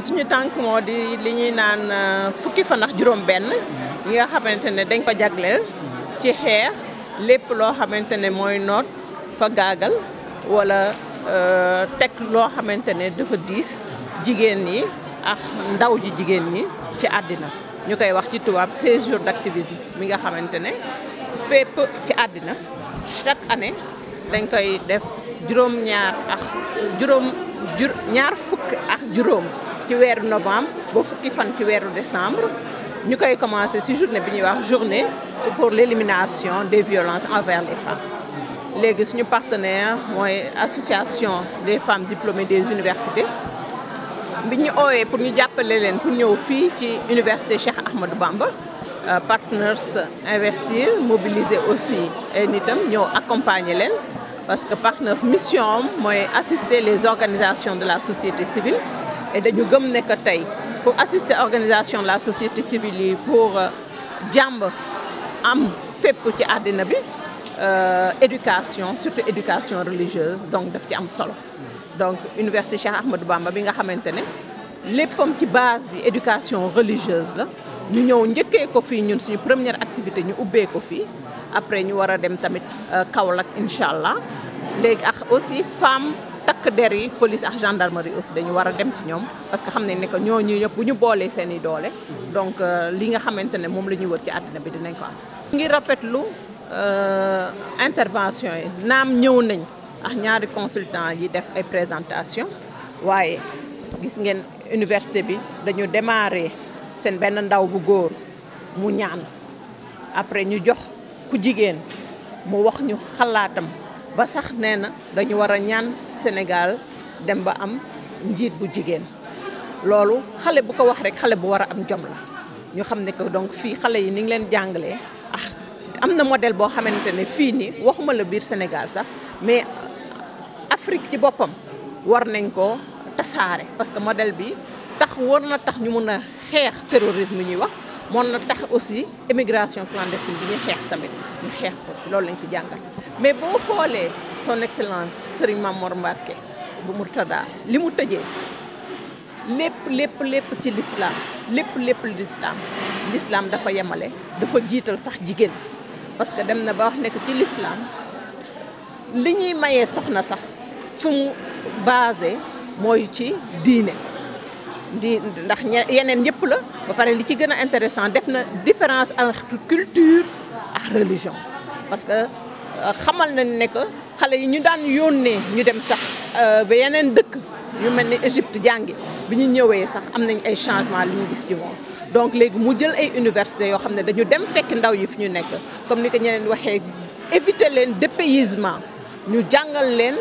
suñu tànk moo di li ñuy naan fukki fan ak juróom benn yi nga xamante ne dañ ko jagleel ci xeex lépp loo xamante ne mooy noot fa gaagal wala teg loo xamante ne dafa diis jigéen ñi ak ndaw ji jigéen ñi ci àddina ñu koy wax ci tubaab 16 jours d'activisme mi nga xamante ne fépp ci àddina chaque année dañ koy def ñaar fukk ak juróom ci weeru novembre ba fukki fan ci weeru décembre ñu koy commencé ci journée bi ñuy wax journée pour l'élimination des violences envers les femmes léegi suñu partenaire mooy association des femmes diplômées des universités bi ñu oowee pour ñu jàppale leen pour ñëw fii ci université Cheikh Ahmadou Bamba Partners investir mobiliser aussi ay nitam ñëw accompagner leen parce que Partners mission mooy assister les organisations de la société civile et dañu gëm ne que tey pour assister organisation de la société civile yi pour jàmb am fépp ci àddina bi éducation surtout éducation religieuse donc daf ci am solo donc université Cheikh Ahmadou Bamba bi nga xamante ne léppam ci base bi éducation religieuse la ñu ñëw njëkkee ko fii ñun suñu première activité ñu ubbee ko fii après ñu war a dem tamit Kaolack incha allah léegi ak aussi femme takk der yi police ak gendarmerie aussi dañu war a dem ci ñoom parce que xam nañ ne que ñooñu ñëpp bu ñu boolee seen i doole donc li nga xamante ne moom la ñuy wër ci àddina bi dinañ ko am. ngir rafetlu intervention yi naam ñëw nañ ak ñaari consultant yi def ay présentation waaye gis ngeen université bi dañu démarrer seen benn ndaw bu góor mu ñaan après ñu jox ku jigéen mu wax ñu xalaatam ba sax nee na dañu war a ñaan Sénégal dem ba am njiit bu jigéen loolu xale bu ko wax rek xale bu war a am jom la ñu xam ne que donc fii xale yi ni ngi leen jàngalee am na modèle boo xamante ne fii nii waxuma la biir Sénégal sax mais Afrique ci boppam war nañ ko tasaare parce que modèle bi war na tax ñu mun a xeex terrorisme ñuy wax moon na tax aussi immigration clandestine bi ñuy xeex tamit ñu xeex ko fi loolu lañ fi jàngal mais boo xoolee son excellence Serigne Mamour Mbacké bu Murtada li mu tëjee lépp ci l'islam lépp l'islam dafa yemale dafa jiital sax jigéen parce que dem na ba wax nekk ci l'islam li ñuy mayee soxna sax fu mu basé mooy ci diine ndax yeneen yëpp la ba pare li ci gën a intéressant def na différence entre culture ak religion parce que xamal nañ ne que xale yi ñu daan yónnee ñu dem sax ba yeneen dëkk yu mel ni Égypte jàngi bi ñu ñëwee sax am nañ ay changement li ñu gis ci moom donc léegi mu jël ay universités yoo xam ne dañu dem fekk ndaw yi fi ñu nekk comme ni ko ñeneen waxee éviter leen dépaysement ñu jàngal leen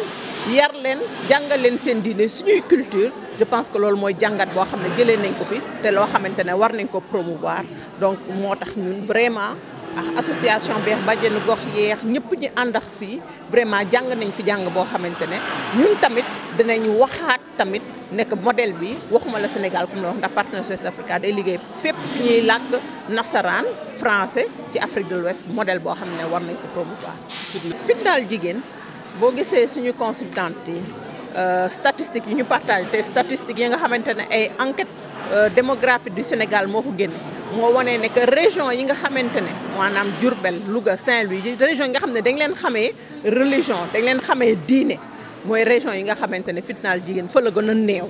yar leen jàngal leen seen diine suñuy culture je pense que loolu mooy jàngat boo xam ne jëlee nañ ko fi te loo xamante ne war nañ ko promouvoir donc moo tax ñun vraiment ak association beex bàjjenu gox yeex ñëpp ñu ànd ak fii vraiment jàng nañ fi jàng boo xamante ne ñun tamit dinañ waxaat tamit nekk modèle bi waxuma la Sénégal comme la wax ndax Partners West Africa day liggéey fépp fi ñuy làkk nasaraan français ci Afrique de l'Ouest modèle boo xam ne war nañ ko promouvoir. fitnaal jigéen boo gisee suñu consultante yi statistiques yi ñu partagé te statistiques yi nga xamante ne ay enquête démographique du Sénégal moo ko génne moo wane ne que région yi nga xamante ne maanaam Diourbel Louga Saint-Louis région yi nga xam ne dañ leen xamee religion dañ leen xamee diine mooy région yi nga xamante ne fitnaal jigéen fa la gën a néew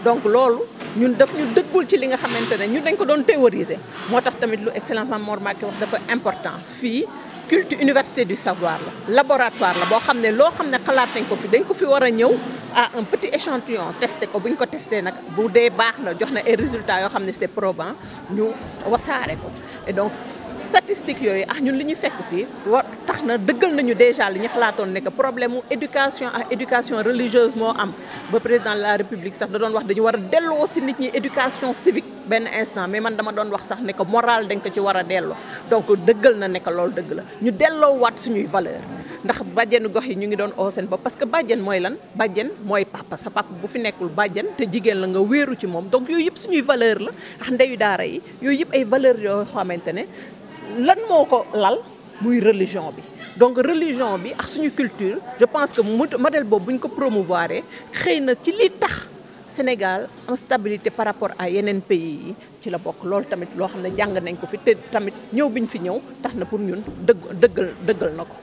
donc loolu ñun daf ñu dëggul ci li nga xamante ne ñun dañ ko doon théoriser moo tax tamit lu excellence Mamour Mbacké wax dafa important fii culture université du savoir la laboratoire la boo xam ne loo xam ne xalaat nañ ko fi dañ ko fi war a ñëw à un petit échantillon testé ko bu ñu ko testé nag bu dee baax na jox na ay résultats yoo xam ne c'est probant ñu wasaare ko et donc statistiques yooyu ñun li ñu fekk fii tax na dëggal nañu déjà li ñu xalaatoon ne que problème mu éducation ak éducation religieuse moo am ba président de la république sax da doon wax dañu war a delloo si nit ñi éducation civique benn instant mais man dama doon wax sax ne que moral dañ ko ci war a delloo donc dëggal na ne que loolu dëgg la ñu delloo waat suñuy valeur ndax bàjjenu gox yi ñu ngi doon oo seen bopp parce que bàjjen mooy lan bàjjen mooy papa sa papa bu fi nekkul bàjjen te jigéen la nga wéeru ci moom donc yooyu yëpp suñuy valeur la ak ndeyu daara yi yooyu yëpp ay valeur yoo xamante ne lan moo ko lal muy religion bi donc religion bi ak suñu culture je pense que modèle boobu bu ñu ko promouvoir xëy na ci li tax Sénégal am stabilité par rapport à yeneen pays yi ci la bokk loolu tamit loo xam ne jàng nañ ko fi te tamit ñëw biñ fi ñëw tax na pour ñun dëggal na ko